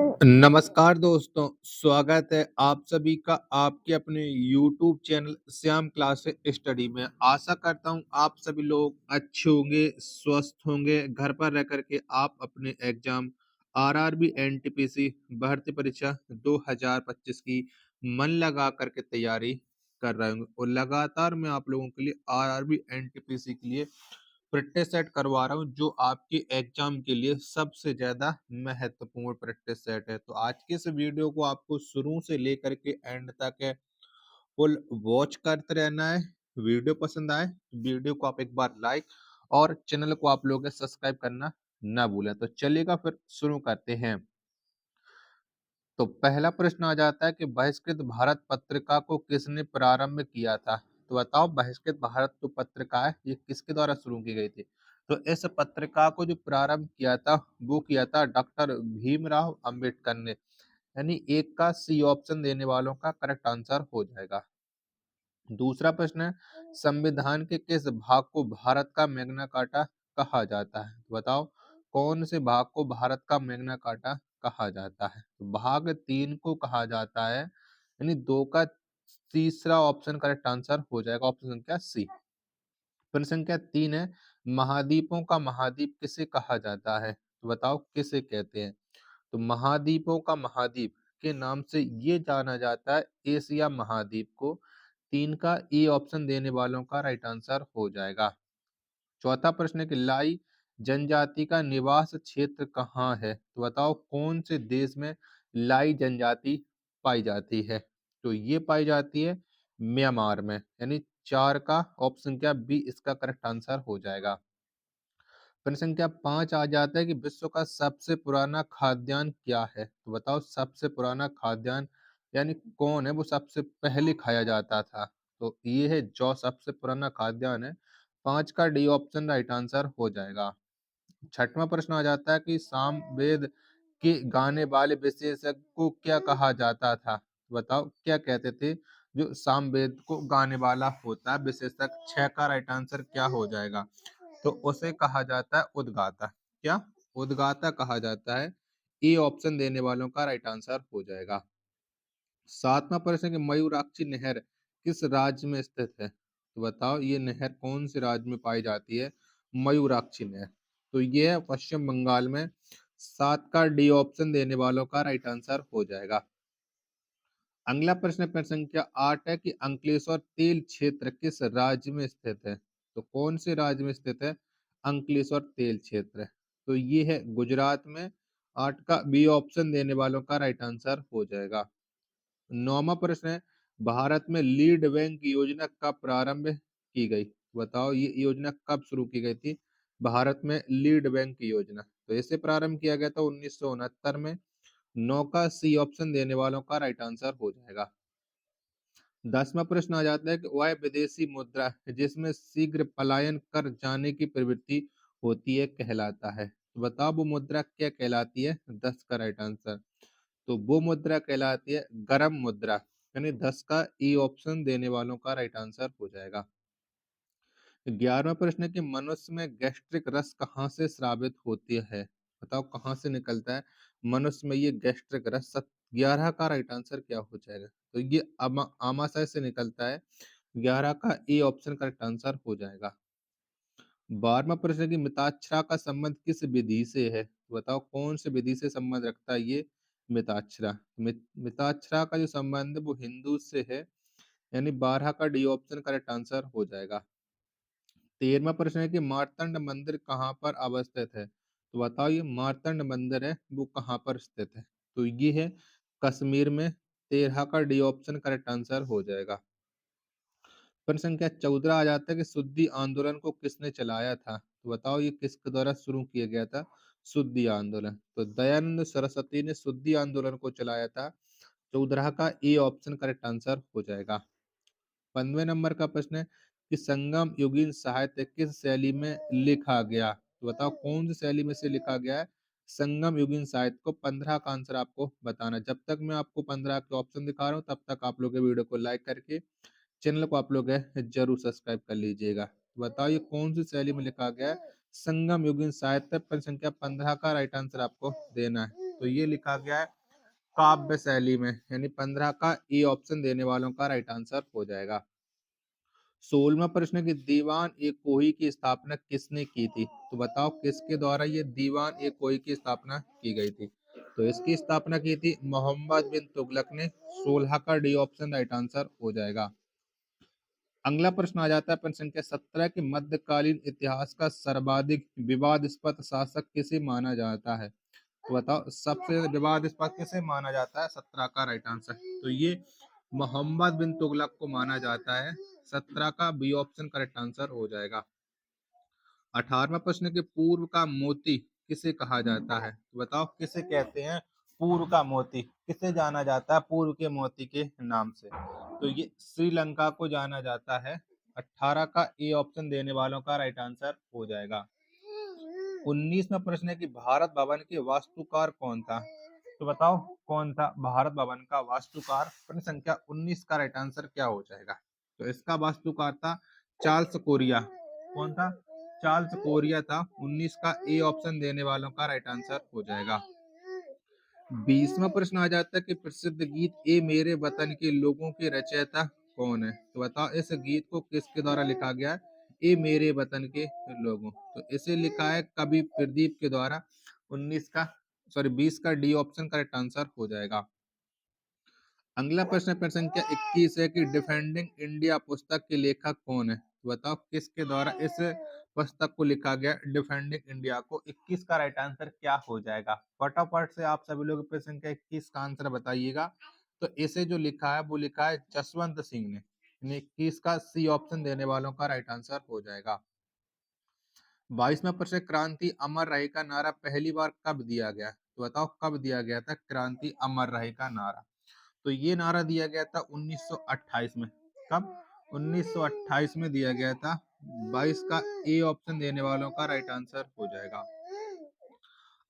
नमस्कार दोस्तों, स्वागत है आप सभी का आपके अपने YouTube channel Shyam class study में। आशा करता हूँ आप सभी लोग अच्छे होंगे, स्वस्थ होंगे। घर पर रह करके आप अपने एग्जाम आरआरबी एनटीपीसी भर्ती परीक्षा 2025 की मन लगा करके तैयारी कर रहे होंगे और लगातार मैं आप लोगों के लिए आरआरबी एनटीपीसी के लिए प्रैक्टिस सेट करवा रहा हूँ जो आपके एग्जाम के लिए सबसे ज्यादा महत्वपूर्ण प्रैक्टिस सेट है। तो आज के इस वीडियो को आपको शुरू से लेकर के एंड तक फुल वॉच करते रहना है। वीडियो पसंद आए तो वीडियो को आप एक बार लाइक और चैनल को आप लोग सब्सक्राइब करना ना भूलें। तो चलिएगा फिर शुरू करते हैं। तो पहला प्रश्न आ जाता है कि बहिष्कृत भारत पत्रिका को किसने प्रारंभ किया था। तो बताओ बहिष्कृत भारत जो पत्रिका है ये किसके द्वारा शुरू की गई थी। तो इस पत्रिका को जो प्रारंभ किया था वो किया था डॉक्टर भीमराव अंबेडकर ने। यानी एक का सी ऑप्शन देने वालों का करेक्ट आंसर हो जाएगा। दूसरा प्रश्न है संविधान के किस भाग को भारत का मैग्ना कार्टा कहा जाता है। तो बताओ कौन से भाग को भारत का मैग्ना कार्टा कहा जाता है। तो भाग 3 को कहा जाता है, यानी 2 का तीसरा ऑप्शन करेक्ट आंसर हो जाएगा, ऑप्शन संख्या सी। प्रश्न संख्या 3 है महाद्वीपों का महाद्वीप किसे कहा जाता है। तो बताओ किसे कहते हैं। तो महाद्वीपों का महाद्वीप के नाम से ये जाना जाता है एशिया महाद्वीप को। 3 का ई ऑप्शन देने वालों का राइट आंसर हो जाएगा। चौथा प्रश्न है कि लाई जनजाति का निवास क्षेत्र कहाँ है। तो बताओ कौन से देश में लाई जनजाति पाई जाती है। तो ये पाई जाती है म्यांमार में, यानी 4 का ऑप्शन क्या बी इसका करेक्ट आंसर हो जाएगा। प्रश्न संख्या 5 आ जाता है कि विश्व का सबसे पुराना खाद्यान्न क्या है। तो बताओ सबसे पुराना खाद्यान्न यानी कौन है वो सबसे पहले खाया जाता था। तो ये है जौ सबसे पुराना खाद्यान्न है। 5 का डी ऑप्शन राइट आंसर हो जाएगा। छठवां प्रश्न आ जाता है कि सामवेद के गाने वाले विशेषज्ञ को क्या कहा जाता था। तो बताओ क्या कहते थे जो सामवेद को गाने वाला होता है विशेषज्ञ। 6 का राइट आंसर क्या हो जाएगा। तो उसे कहा जाता है उद्गाता। क्या उद्गाता कहा जाता है। ए ऑप्शन देने वालों का राइट आंसर हो जाएगा। सातवां प्रश्न है कि मयूराक्षी नहर किस राज्य में स्थित है। तो बताओ ये नहर कौन से राज्य में पाई जाती है। मयूराक्षी नहर तो ये है पश्चिम बंगाल में। 7 का डी ऑप्शन देने वालों का राइट आंसर हो जाएगा। अगला प्रश्न प्रश्न संख्या 8 है कि अंकलेश्वर तेल क्षेत्र किस राज्य में स्थित है। तो कौन से राज्य में स्थित है अंकलेश्वर तेल क्षेत्र। तो ये है गुजरात में। 8 का बी ऑप्शन देने वालों का राइट आंसर हो जाएगा। नौवां प्रश्न है भारत में लीड बैंक योजना कब प्रारंभ की गई। बताओ ये योजना कब शुरू की गई थी भारत में लीड बैंक योजना। तो इसे प्रारंभ किया गया था 1969 में। 9 का सी ऑप्शन देने वालों का राइट आंसर हो जाएगा। 10वां प्रश्न आ जाता है कि वह विदेशी मुद्रा है जिसमें शीघ्र पलायन कर जाने की प्रवृत्ति होती है कहलाता है। तो बताओ वो मुद्रा क्या कहलाती है। 10 का राइट आंसर तो वो मुद्रा कहलाती है गरम मुद्रा, यानी 10 का ई ऑप्शन देने वालों का राइट आंसर हो जाएगा। 11वां प्रश्न है कि मनुष्य में गैस्ट्रिक रस कहाँ से स्रावित होती है। बताओ कहाँ से निकलता है मनुष्य में ये गैस्ट्रिक रस। 11 का राइट आंसर क्या हो जाएगा। तो ये आमाशय से निकलता है। 11 का ए ऑप्शन करेक्ट आंसर हो जाएगा। 12वां प्रश्न है कि मिताक्षरा का संबंध किस विधि से है। तो बताओ कौन से विधि से संबंध रखता है ये मिताक्षरा। मिताक्षरा का जो संबंध है वो हिंदू से है, यानी 12 का डी ऑप्शन करेक्ट आंसर हो जाएगा। 13वां प्रश्न है कि मार्तंड मंदिर कहाँ पर अवस्थित है। तो बताओ ये मार्तंड मंदिर है वो कहाँ पर स्थित है। तो ये है कश्मीर में। 13 का डी ऑप्शन करेक्ट आंसर हो जाएगा। प्रश्न संख्या 14 आ जाता है कि शुद्धि आंदोलन को किसने चलाया था। तो बताओ ये किसके द्वारा शुरू किया गया था शुद्धि आंदोलन। तो दयानंद सरस्वती ने शुद्धि आंदोलन को चलाया था। 14 का ए ऑप्शन करेक्ट आंसर हो जाएगा। 15वें नंबर का प्रश्न है कि संगम युगीन साहित्य किस शैली में लिखा गया। तो बताओ कौन सी शैली में से लिखा गया है संगम युगीन साहित्य को। 15 का आंसर आपको बताना है। जब तक मैं आपको 15 के ऑप्शन दिखा रहा हूँ तब तक आप लोग वीडियो को लाइक करके चैनल को आप लोग जरूर सब्सक्राइब कर लीजिएगा। बताओ ये कौन सी शैली में लिखा गया है संगम युगीन साहित्य। प्रश्न संख्या 15 का राइट आंसर आपको देना है। तो ये लिखा गया है काव्य शैली में, यानी 15 का ए ऑप्शन देने वालों का राइट आंसर हो जाएगा। 16वां प्रश्न कि दीवान ए कोही की स्थापना किसने की थी? तो बताओ किसके द्वारा ये दीवान ए कोही की स्थापना की गई थी? तो इसकी स्थापना की थी मोहम्मद बिन तुगलक ने। 16 का डी ऑप्शन राइट आंसर हो जाएगा। अगला प्रश्न आ जाता है प्रश्न संख्या 17 कि मध्यकालीन इतिहास का सर्वाधिक विवादास्पद शासक किसे माना जाता है? तो बताओ सबसे ज्यादा विवादास्पद किसे माना जाता है? 17 का राइट आंसर, तो ये मोहम्मद बिन तुगलक को माना जाता है। 17 का बी ऑप्शन करेक्ट आंसर हो जाएगा। 18वां प्रश्न के पूर्व का मोती किसे कहा जाता है? तो बताओ किसे कहते हैं पूर्व का मोती? किसे जाना जाता है पूर्व के मोती के नाम से? तो ये श्रीलंका को जाना जाता है। 18 का ए ऑप्शन देने वालों का राइट आंसर हो जाएगा। 19वां प्रश्न है कि भारत भवन के वास्तुकार कौन था? तो बताओ कौन था भारत भवन का वास्तुकार? प्रश्न संख्या 19 का राइट आंसर क्या हो जाएगा? तो इसका वास्तुकार था चार्ल्स कोरिया। कौन था? चार्ल्स कोरिया था। 19 का ए ऑप्शन देने वालों का राइट आंसर हो जाएगा। 20वां प्रश्न आ जाता है कि प्रसिद्ध गीत ए मेरे वतन के लोगों के रचयिता कौन है? तो बताओ इस गीत को किसके द्वारा लिखा गया है? ए मेरे वतन के लोगों, तो इसे लिखा है कवि प्रदीप के द्वारा। 20 का डी ऑप्शन करेक्ट आंसर हो जाएगा। अगला प्रश्न प्रश्न संख्या 21 है कि डिफेंडिंग इंडिया पुस्तक के लेखक कौन है? तो बताओ किसके द्वारा इस पुस्तक को लिखा गया डिफेंडिंग इंडिया को? 21 का राइट आंसर क्या हो जाएगा? फटाफट से आप सभी लोग प्रश्न संख्या 21 का आंसर बताइएगा। तो इसे जो लिखा है वो लिखा है जसवंत सिंह ने। 21 का सी ऑप्शन देने वालों का राइट आंसर हो जाएगा। 22वां प्रश्न क्रांति अमर रहे का नारा पहली बार कब दिया गया? तो बताओ कब दिया गया था क्रांति अमर रहे का नारा? तो ये नारा दिया गया था 1928 में। कब? 1928 में दिया गया था। 22 का ए ऑप्शन देने वालों का राइट आंसर हो जाएगा।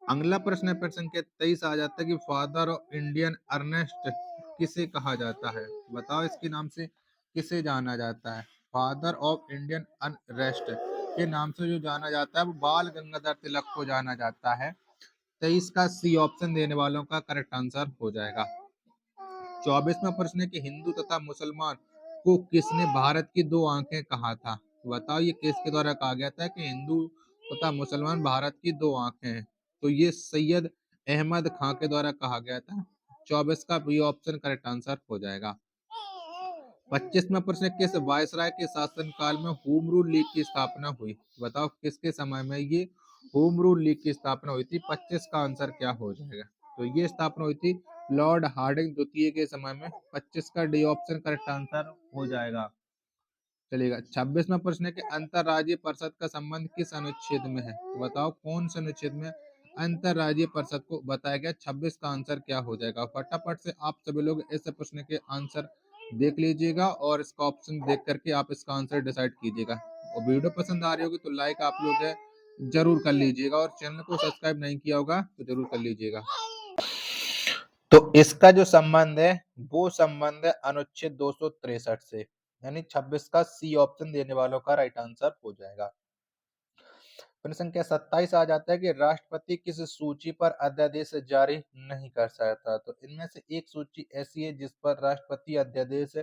अगला प्रश्न है प्रश्न संख्या 23 आ जाता है कि फादर ऑफ इंडियन अर्नेस्ट किसे कहा जाता है? बताओ इसके नाम से किसे जाना जाता है? फादर ऑफ इंडियन अनरेस्ट के नाम से जो जाना जाता है वो बाल गंगाधर तिलक को जाना जाता है। 23 का सी ऑप्शन देने वालों का करेक्ट आंसर हो जाएगा। 24वां प्रश्न है कि हिंदू तथा मुसलमान को किसने भारत की दो आंखें कहा था? तो बताओ ये किसके द्वारा कहा गया था कि हिंदू तथा मुसलमान भारत की दो आंखें हैं? तो ये सैयद अहमद खां के द्वारा कहा गया था। 24 का बी ऑप्शन करेक्ट आंसर हो जाएगा। 25वां प्रश्न किस वायसराय के शासनकाल में होम रूल लीग की स्थापना हुई? बताओ किसके समय में ये होम रूल लीग की स्थापना हुई थी? 25 का आंसर क्या हो जाएगा? तो ये स्थापना हुई थी लॉर्ड हार्डिंग द्वितीय के समय में। 25 का डी ऑप्शन करेक्ट आंसर हो जाएगा। चलिएगा 26वां प्रश्न है कि अंतरराज्यीय परिषद का संबंध किस अनुच्छेद में है? तो बताओ कौन से अनुच्छेद में अंतरराज्यीय परिषद को बताया गया? 26 का आंसर क्या हो जाएगा? फटाफट से आप सभी लोग इस प्रश्न के आंसर देख लीजिएगा और इसका ऑप्शन देख करके आप इसका आंसर डिसाइड कीजिएगा। और वीडियो पसंद आ रही होगी तो लाइक आप लोग जरूर कर लीजिएगा और चैनल को सब्सक्राइब नहीं किया होगा तो जरूर कर लीजिएगा। तो इसका जो संबंध है वो संबंध है अनुच्छेद 263 से, यानी 26 का सी ऑप्शन देने वालों का राइट आंसर हो जाएगा। प्रश्न संख्या 27 आ जाता है कि राष्ट्रपति किस सूची पर अध्यादेश जारी नहीं कर सकता? तो इनमें से एक सूची ऐसी है जिस पर राष्ट्रपति अध्यादेश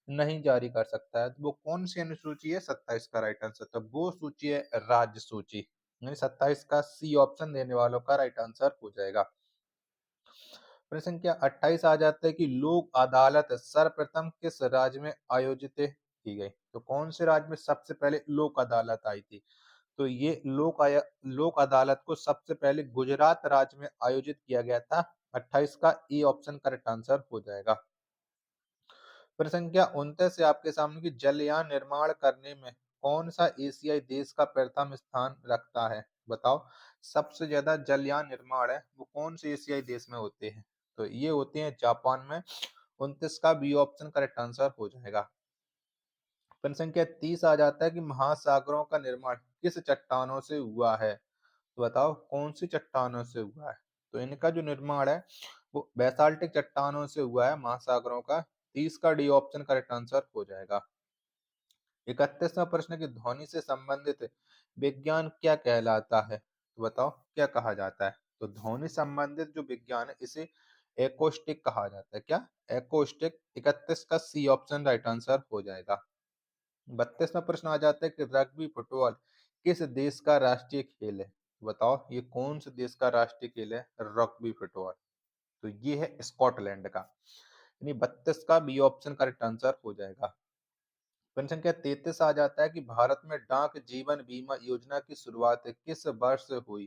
नहीं जारी कर सकता है, तो वो कौन सी अनुसूची है? 27 का राइट आंसर, तो वो सूची है राज्य सूची, यानी 27 का सी ऑप्शन देने वालों का राइट आंसर हो जाएगा। प्रश्न संख्या 28 आ जाता है कि लोक अदालत सर्वप्रथम किस राज्य में आयोजित की गई? तो कौन से राज्य में सबसे पहले लोक अदालत आई थी? तो ये लोक अदालत को सबसे पहले गुजरात राज्य में आयोजित किया गया था। 28 का ई ऑप्शन करेक्ट आंसर हो जाएगा। प्रश्न संख्या 29 से आपके सामने की जलयान निर्माण करने में कौन सा एशियाई देश का प्रथम स्थान रखता है? बताओ सबसे ज्यादा जलयान निर्माण है वो कौन से एशियाई देश में होते हैं? तो ये होते हैं जापान में। 29 का बी ऑप्शन करेक्ट आंसर हो जाएगा। प्रश्न संख्या 30 आ जाता है कि महासागरों का निर्माण किस चट्टानों से हुआ है? तो बताओ कौन सी चट्टानों से हुआ है? तो इनका जो निर्माण है वो बेसाल्टिक चट्टानों से हुआ है महासागरों का। 30 का डी ऑप्शन करेक्ट आंसर हो जाएगा। 31वां प्रश्न की ध्वनि से संबंधित विज्ञान क्या कहलाता है? तो बताओ क्या कहा जाता है? तो ध्वनि संबंधित जो विज्ञान है इसे एकोस्टिक कहा जाता है। क्या? एकोस्टिक। 31 का सी ऑप्शन राइट आंसर हो जाएगा। 32वां प्रश्न आ जाता है कि रग्बी फुटबॉल किस देश का राष्ट्रीय खेल है? बताओ ये कौन से देश का राष्ट्रीय खेल है रग्बी फुटबॉल? तो ये है स्कॉटलैंड का। यानी 32 का बी ऑप्शन करेक्ट आंसर हो जाएगा। प्रश्न संख्या 33 आ जाता है कि भारत में डाक जीवन बीमा योजना की शुरुआत किस वर्ष हुई?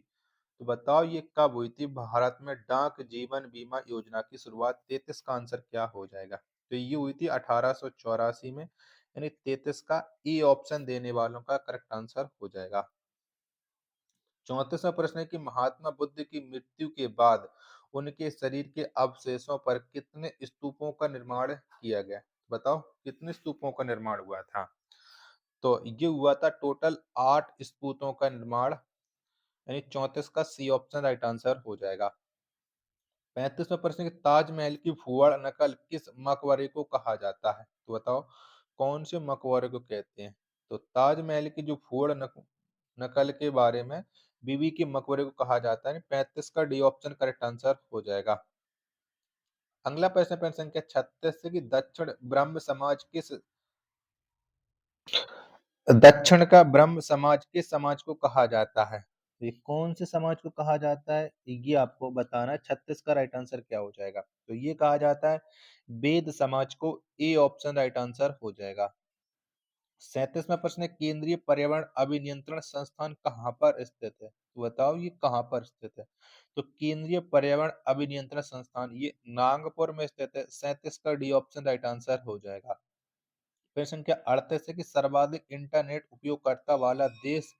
तो बताओ ये कब हुई थी भारत में डाक जीवन बीमा योजना की शुरुआत? 33 का आंसर क्या हो जाएगा? तो ये हुई थी 1884 में। यानी 33 का ई ऑप्शन देने वालों का करेक्ट आंसर हो जाएगा। 34वां प्रश्न है कि महात्मा बुद्ध की मृत्यु के बाद उनके शरीर के अवशेषों पर कितने स्तूपों का निर्माण किया गया? बताओ कितने स्तूपों का निर्माण हुआ था? तो ये हुआ था टोटल 8 स्तूपों का निर्माण। यानी 34 का सी ऑप्शन राइट आंसर हो जाएगा। 35वां प्रश्न है कि ताजमहल की भूगोल नकल किस मकबरे को कहा जाता है? तो बताओ कौन से मकबरे को कहते हैं? तो ताजमहल की जो भूगोल नकल के बारे में बीबी के मकबरे को कहा जाता है। 35 का डी ऑप्शन करेक्ट आंसर हो जाएगा। अगला प्रश्न प्रश्न संख्या 36 से कि दक्षिण का ब्रह्म समाज किस समाज को कहा जाता है? तो ये कौन से समाज को कहा जाता है ये आपको बताना है। 36 का राइट आंसर क्या हो जाएगा? तो ये कहा जाता है वेद समाज को। ए ऑप्शन राइट आंसर हो जाएगा। 37वां प्रश्न है केंद्रीय पर्यावरण अभिनियंत्रण संस्थान कहाँ पर स्थित है? तो बताओ ये कहाँ पर स्थित है? तो केंद्रीय पर्यावरण अभिनियंत्रण संस्थान ये नागपुर में स्थित है। 37 का डी ऑप्शन राइट आंसर हो जाएगा। प्रश्न संख्या 38 है कि सर्वाधिक इंटरनेट उपयोगकर्ता वाला देश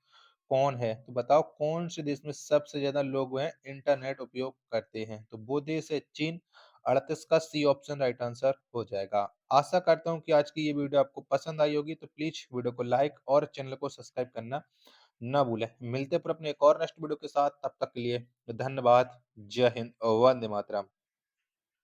कौन है? तो बताओ कौन से देश में सबसे ज्यादा लोग हैं इंटरनेट उपयोग करते हैं? तो वो देश है चीन। 38 का सी ऑप्शन राइट आंसर हो जाएगा। आशा करता हूँ कि आज की ये वीडियो आपको पसंद आई होगी, तो प्लीज वीडियो को लाइक और चैनल को सब्सक्राइब करना ना भूलें। मिलते हैं फिर अपने एक और नेक्स्ट वीडियो के साथ, तब तक के लिए धन्यवाद। जय हिंद और वंदे मातरम।